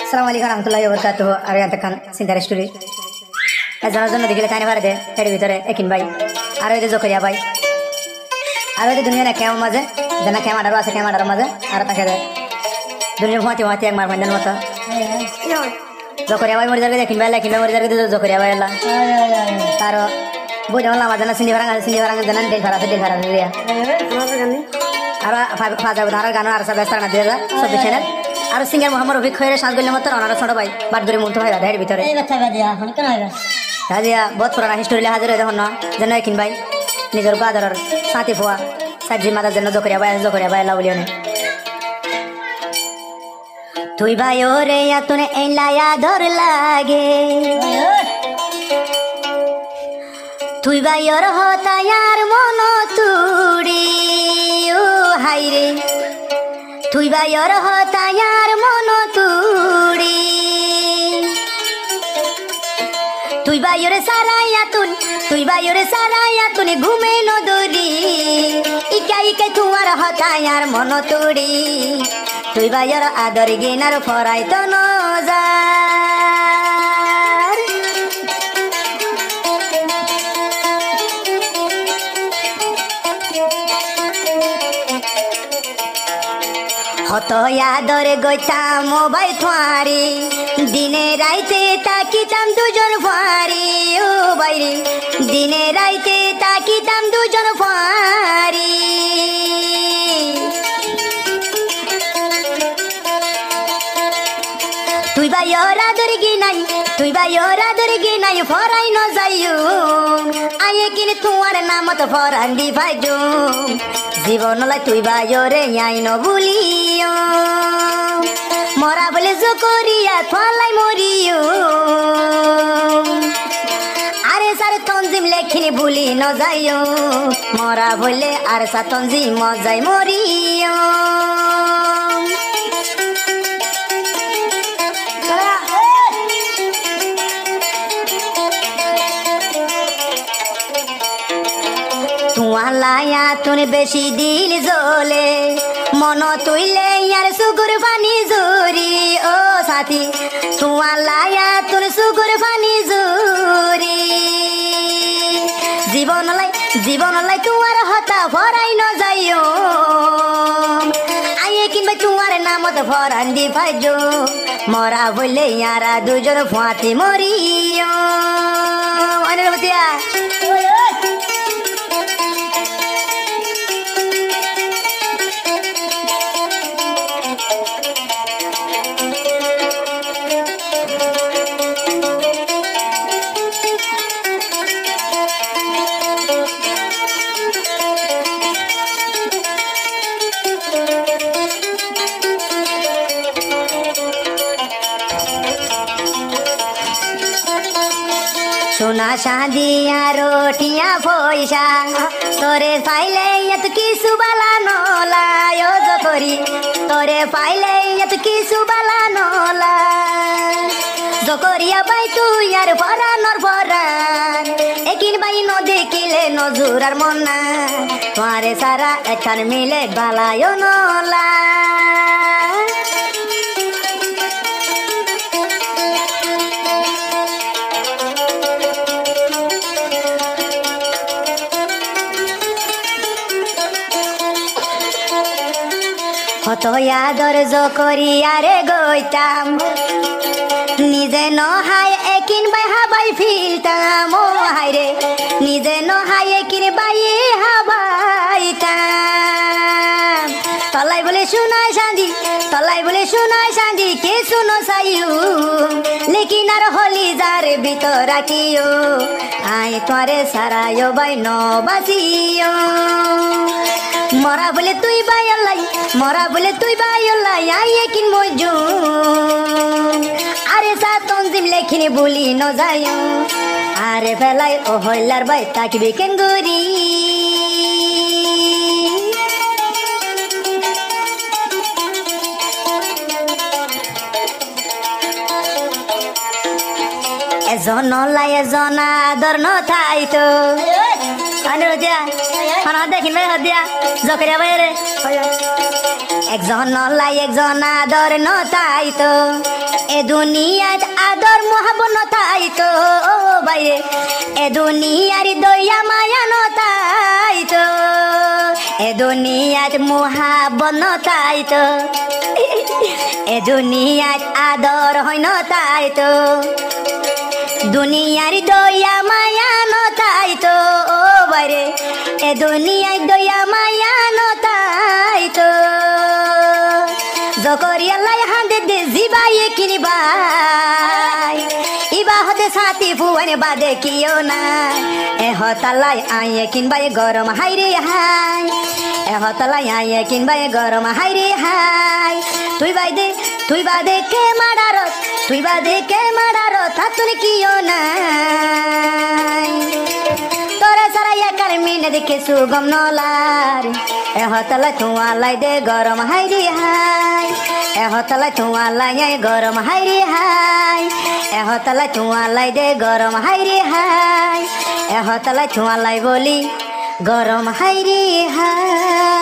Assalamualaikum warahmatullahi wabarakatuh. Ari antakan sintar story. Jana dikile kaine bare de এর ভিতরে একিন ভাই আর ওই যে জকরিয়া ভাই আর ওই দুনিয়া না কেমন মাঝে জানা কেমন আরো আছে কেমন আরো মাঝে আর তাকে দে দুনিয়া ফাতি ফাতি একবার ফাইনাল মত জকরিয়া ভাই মরে যাবে একিন ভাই একিন ভাই মরে যাবে জকরিয়া ভাই আল্লাহ তার বুঝে বললাম জানা সিনি ভাড়া জানা ডেল ভাড়া দিয়া আর ফাজা উদাহরণ গান আর সব বেস্তার না দিয়ে যা সব চ্যানেল আর সিঙ্গার মোহাম্মদ রফিক খয়ের সাজ গেলে মত অনার ছোট ভাই বাদ ধরে মন তো ভাই এর ভিতরে এই কথা দিয়া হন কেন আইবা রাজিয়া বহুত পুরানা হিস্টোরি লে হাজির হই দেখুন না জানো কিন ভাই নিজের বাদরর সাথী ফুয়া সাজি মাদার জন্য জকরিয়া ভাই লাউলিও নে তুই ভাই ওরে আতুনে এলায়া ধর লাগে তুই ভাই ওর হতায়ার মন তুড়ি ও হাইরে তুই ভাই ওর হতায়ার মন তুড়ি তুই ভাইরে সারাইয়া তুনি ঘুমে নদরি ইকা তোমার হতায়ার মন তুড়ি তুই ভাইয়ের আদর গিনার ফরাই তো নজার হতয়া দরে গইতাম মোবাইল থারি দিনে রাইতে তাকিতাম দুজন ফারি ও বাইরে দিনে রাইতে তাকিতাম দুজন ফারি তুই ভাইয়ের আদর গি নাই ফরাই ন যাইও আয়ে কিনে তোমার নামত ফরান দি ভাইজো জীবনলাই তুই ভাইরে আই ন ভুলিও মরা বলে জকরিয়া ফলাই মরিও আরে সার তঞ্জিম লেখিনি ভুলি ন যাইও মরা বলে আর সা তঞ্জিম মজাই মরিও লায়া তুন বেশি দিল জ্বলে মন তুইলে ইয়ার সুগুর পানি জুরি ও সাথী তোমার লায়া তুন সুগুর পানি জুরি জীবনলাই তোমার হতা ভরাই ন যাইও আয়ে কিনবে তোমার নামত ভরান দি ভাইজো মরা বললে ইয়ারা দুজন ফাঁতি মরিও অনেক বতিয়া সোনা সাদিয়া রোটিয়া পয়সা তোরে পাইলে এত কিছু বালা নলায় জকরি তোরে পাইলে এত কিছু বালা নলা জকরিয়া বাই তুই আর পরানর পরান একিন বাই ন দেখিলে নজুরার মন না তোমারে সারা এখান মিলে বালায় নলা হতয়া দরজ করিয়ারে গইতাম নিজে নহাই একিন বাই হাবাই ফিলতাম ও হাইরে নিজে নহাই একিন বাই হাবাইতাম তলাই বলে শোনায় শান্তি কে শুনো সাইউ লেকিন আর হলি যার ভিতর রাখিও আই তোরে সারায় বাই ন বাসিও মরা বলে তুই বাইলাই আইয়ে কিন মজু আরে সা তঞ্জিম লেখিনি বলি ন যাইও আরে ফেলাই ও হইলার বাই তাকিবি কেন গরি এজন আদর ন থাইতো আনে হদিয়া খানা দেখিন ভাই হদিয়া জকরিয়া ভাই রে একজন নলাই একজন আদর নতাই তো এ দুনিয়াত আদর মহাবন নতাই তো ও বাইরে এ দুনিয়ার দয়া মায়া নতাই তো এ দুনিয়াত মহাবন নতাই তো এ দুনিয়াত আদর হয় নতাই তো দুনিয়ার দয়া মায়া নতাই তো ও বাইরে এ দুনিয়ার দয়া মায়া নতাই তো জকরিয়া লাই হাঁদে দে জিবাই কিনিবাই ইবা হতে সাথী ফুয়ানে বাদে কিও না এ হতালাই আইয়ে কিনবাই গরম হাই রে হাই এ হতালাই আইয়ে কিনবাই গরম হাই রে হাই তুই বাদে কে মারারত তুই বাদে কে মারারত হাতুন কিও নাই তোরে সারাইয়া কার মিনে দেখে সুগম নলার এ হতালাই থুয়ালাই দে গরম হাই রে হাই এ হতালাই থুয়ালাই গরম হাই রে হাই এ হতালাই থুয়ালাই দে গরম হাই রে হাই এ হতালাই থুয়ালাই বলি গরম হাই রে হাই